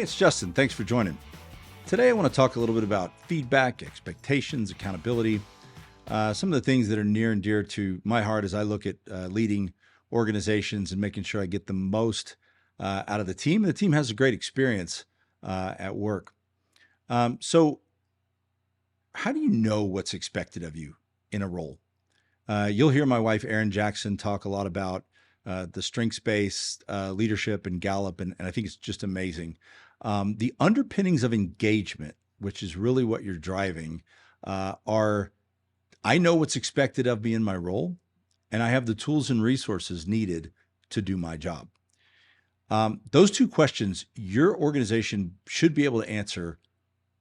it's Justin. Thanks for joining. Today, I want to talk a little bit about feedback, expectations, accountability, some of the things that are near and dear to my heart as I look at leading organizations and making sure I get the most out of the team. And the team has a great experience at work. So how do you know what's expected of you in a role? You'll hear my wife, Erin Jackson, talk a lot about the strengths-based leadership and Gallup, and I think it's just amazing. The underpinnings of engagement, which is really what you're driving, are I know what's expected of me in my role, and I have the tools and resources needed to do my job. Those two questions your organization should be able to answer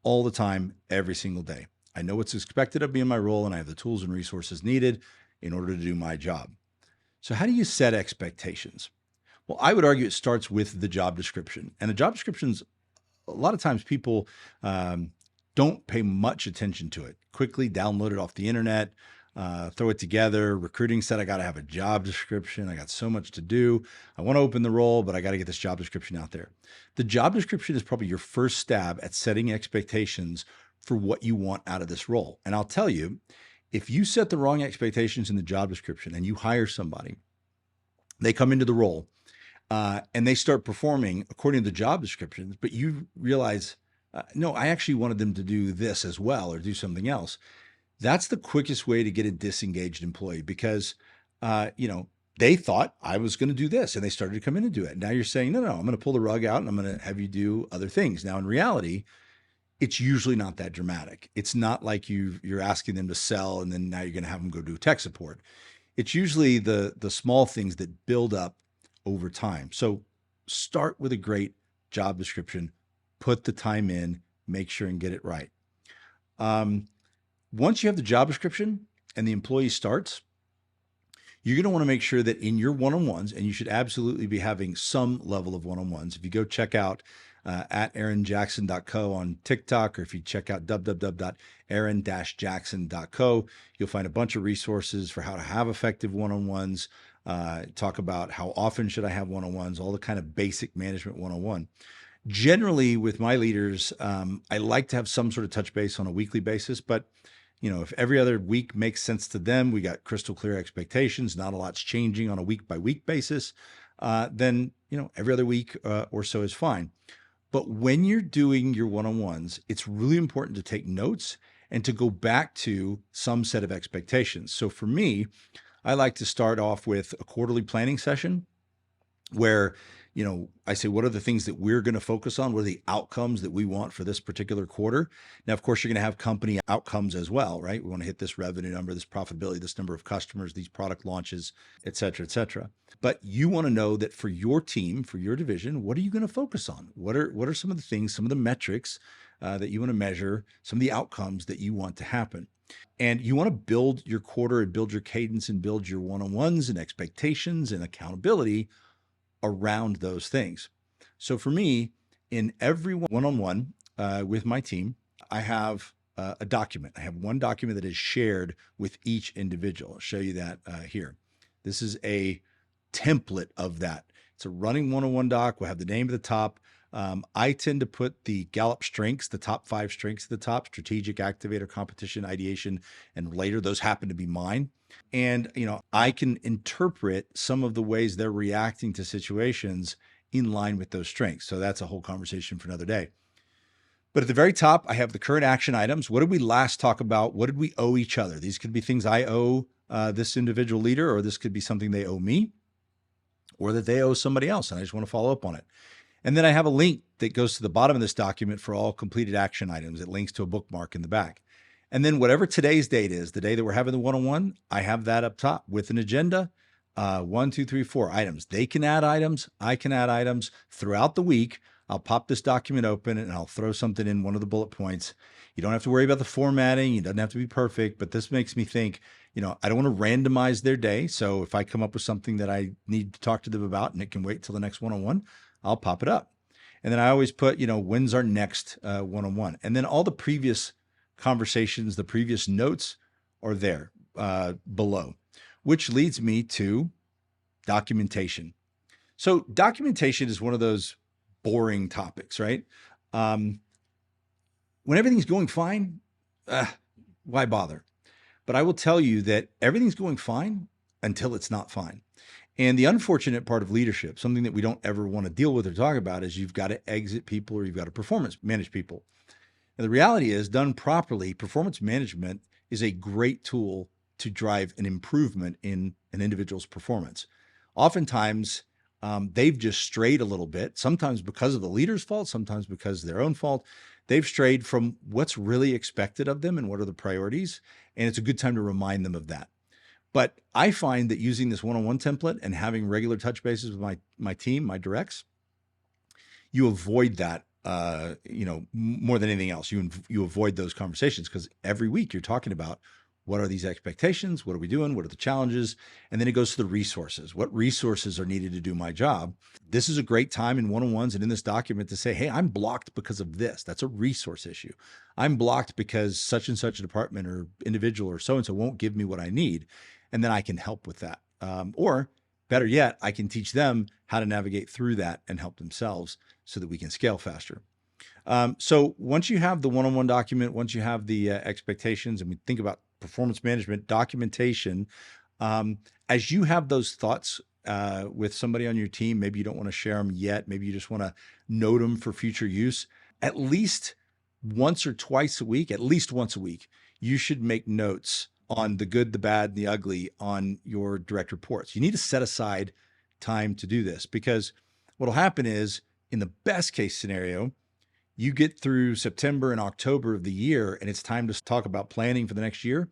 all the time, every single day. I know what's expected of me in my role, and I have the tools and resources needed in order to do my job. So how do you set expectations? Well, I would argue it starts with the job description. And the job descriptions, a lot of times people don't pay much attention to it. Quickly download it off the internet, throw it together. Recruiting said, I got to have a job description. I got so much to do. I want to open the role, but I got to get this job description out there. The job description is probably your first stab at setting expectations for what you want out of this role. And I'll tell you, if you set the wrong expectations in the job description and you hire somebody, they come into the role and they start performing according to the job descriptions, but you realize, no, I actually wanted them to do this as well or do something else. That's the quickest way to get a disengaged employee because, they thought I was going to do this and they started to come in and do it. Now you're saying, no, I'm going to pull the rug out and I'm going to have you do other things. Now, in reality, it's usually not that dramatic. It's not like you're asking them to sell and then now you're going to have them go do tech support. It's usually the small things that build up over time. So start with a great job description, put the time in, make sure and get it right. Once you have the job description and the employee starts, you're going to want to make sure that in your one-on-ones, and you should absolutely be having some level of one-on-ones. If you go check out at aaronjackson.co on TikTok, or if you check out www.aaron-jackson.co, you'll find a bunch of resources for how to have effective one-on-ones, talk about how often should I have one-on-ones, all the kind of basic management one-on-one. Generally, with my leaders, I like to have some sort of touch base on a weekly basis, but if every other week makes sense to them, we got crystal clear expectations, not a lot's changing on a week by week basis, then, every other week or so is fine. But when you're doing your one-on-ones, it's really important to take notes and to go back to some set of expectations. So for me, I like to start off with a quarterly planning session where, I say, what are the things that we're going to focus on? What are the outcomes that we want for this particular quarter? Now, of course, you're going to have company outcomes as well, right? We want to hit this revenue number, this profitability, this number of customers, these product launches, et cetera, et cetera. But you want to know that for your team, for your division, what are you going to focus on? What are some of the things, some of the metrics that you want to measure, some of the outcomes that you want to happen? And you want to build your quarter and build your cadence and build your one-on-ones and expectations and accountability around those things. So for me, in every one-on-one with my team, I have a document. I have one document that is shared with each individual. I'll show you that here. This is a template of that. It's a running one-on-one doc. We'll have the name at the top. I tend to put the Gallup strengths, the top 5 strengths at the top: strategic, activator, competition, ideation, and later. Those happen to be mine. And, I can interpret some of the ways they're reacting to situations in line with those strengths. So that's a whole conversation for another day. But at the very top, I have the current action items. What did we last talk about? What did we owe each other? These could be things I owe this individual leader, or this could be something they owe me, or that they owe somebody else, and I just want to follow up on it. And then I have a link that goes to the bottom of this document for all completed action items. It links to a bookmark in the back. And then whatever today's date is, the day that we're having the one-on-one, I have that up top with an agenda, 1, 2, 3, 4 items. They can add items. I can add items throughout the week. I'll pop this document open and I'll throw something in one of the bullet points. You don't have to worry about the formatting. It doesn't have to be perfect, but this makes me think, I don't want to randomize their day. So if I come up with something that I need to talk to them about and it can wait till the next one-on-one, I'll pop it up. And then I always put, when's our next one-on-one? And then all the previous conversations, the previous notes are there below, which leads me to documentation. So documentation is one of those boring topics, right? When everything's going fine, why bother? But I will tell you that everything's going fine until it's not fine. And the unfortunate part of leadership, something that we don't ever want to deal with or talk about, is you've got to exit people or you've got to performance manage people. And the reality is, done properly, performance management is a great tool to drive an improvement in an individual's performance. Oftentimes, they've just strayed a little bit, sometimes because of the leader's fault, sometimes because of their own fault. They've strayed from what's really expected of them and what are the priorities. And it's a good time to remind them of that. But I find that using this one-on-one template and having regular touch bases with my team, my directs, you avoid that, more than anything else. You avoid those conversations because every week you're talking about what are these expectations? What are we doing? What are the challenges? And then it goes to the resources. What resources are needed to do my job? This is a great time in one-on-ones and in this document to say, hey, I'm blocked because of this. That's a resource issue. I'm blocked because such and such a department or individual or so-and-so won't give me what I need. And then I can help with that. Or better yet, I can teach them how to navigate through that and help themselves so that we can scale faster. So once you have the one-on-one document, once you have the expectations, and we think about performance management documentation, as you have those thoughts with somebody on your team, maybe you don't want to share them yet, maybe you just want to note them for future use, at least once or twice a week, at least once a week, you should make notes on the good, the bad, and the ugly on your direct reports. You need to set aside time to do this because what'll happen is, in the best case scenario, you get through September and October of the year, and it's time to talk about planning for the next year.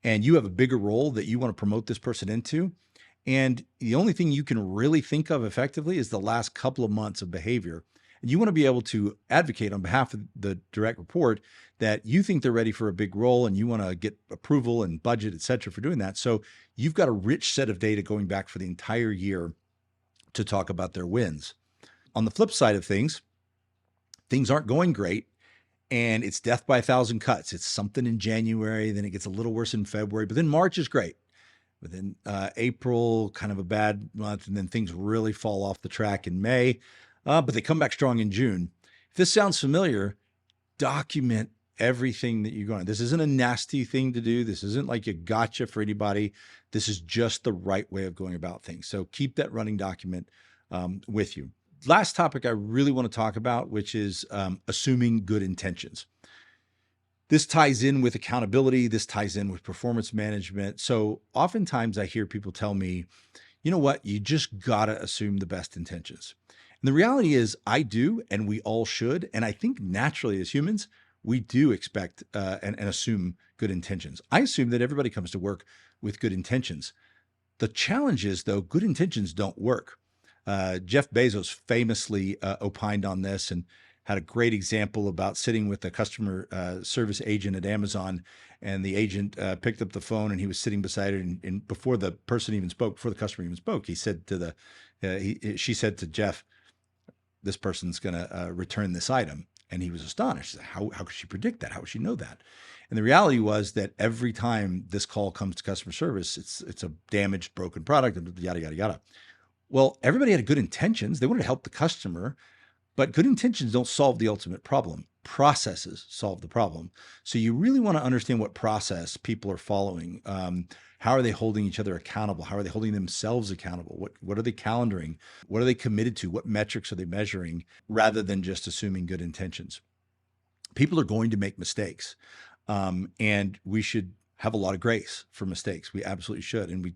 And you have a bigger role that you want to promote this person into. And the only thing you can really think of effectively is the last couple of months of behavior. And you want to be able to advocate on behalf of the direct report that you think they're ready for a big role and you want to get approval and budget, et cetera, for doing that. So you've got a rich set of data going back for the entire year to talk about their wins. On the flip side of things aren't going great and it's death by a thousand cuts. It's something in January, then it gets a little worse in February, but then March is great. But then April, kind of a bad month, and then things really fall off the track in May, but they come back strong in June. If this sounds familiar, document everything that you're going. This isn't a nasty thing to do. This isn't like a gotcha for anybody. This is just the right way of going about things. So keep that running document with you. Last topic I really want to talk about, which is assuming good intentions. This ties in with accountability. This ties in with performance management. So oftentimes I hear people tell me, you know what, you just got to assume the best intentions. And the reality is I do, and we all should. And I think naturally as humans, we do expect and assume good intentions. I assume that everybody comes to work with good intentions. The challenge is, though, good intentions don't work. Jeff Bezos famously opined on this and had a great example about sitting with a customer service agent at Amazon, and the agent picked up the phone and he was sitting beside her, and before the person even spoke, before the customer even spoke, he said to she said to Jeff, "This person's going to return this item," and he was astonished. How could she predict that? How would she know that? And the reality was that every time this call comes to customer service, it's a damaged, broken product, and yada yada yada. Well, everybody had good intentions. They wanted to help the customer, but good intentions don't solve the ultimate problem. Processes solve the problem. So you really want to understand what process people are following. How are they holding each other accountable? How are they holding themselves accountable? What are they calendaring? What are they committed to? What metrics are they measuring, rather than just assuming good intentions? People are going to make mistakes, and we should have a lot of grace for mistakes. We absolutely should. And we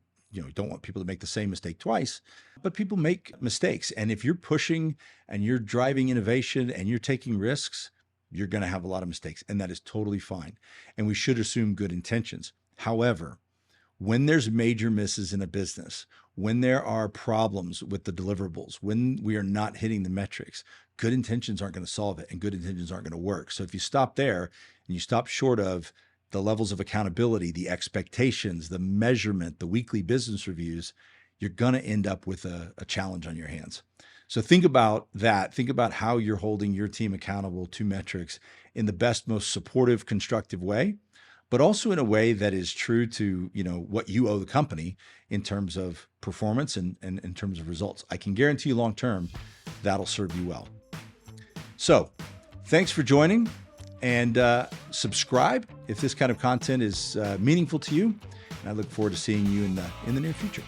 don't want people to make the same mistake twice, but people make mistakes. And if you're pushing and you're driving innovation and you're taking risks, you're going to have a lot of mistakes, and that is totally fine. And we should assume good intentions. However, when there's major misses in a business, when there are problems with the deliverables, when we are not hitting the metrics, good intentions aren't going to solve it, and good intentions aren't going to work. So if you stop there and you stop short of the levels of accountability, the expectations, the measurement, the weekly business reviews, you're going to end up with a challenge on your hands. So think about that. Think about how you're holding your team accountable to metrics in the best, most supportive, constructive way, but also in a way that is true to what you owe the company in terms of performance and in terms of results. I can guarantee you long term, that'll serve you well. So thanks for joining, and subscribe if this kind of content is meaningful to you. And I look forward to seeing you in the near future.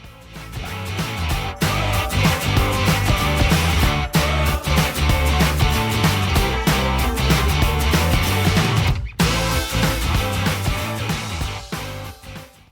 Bye.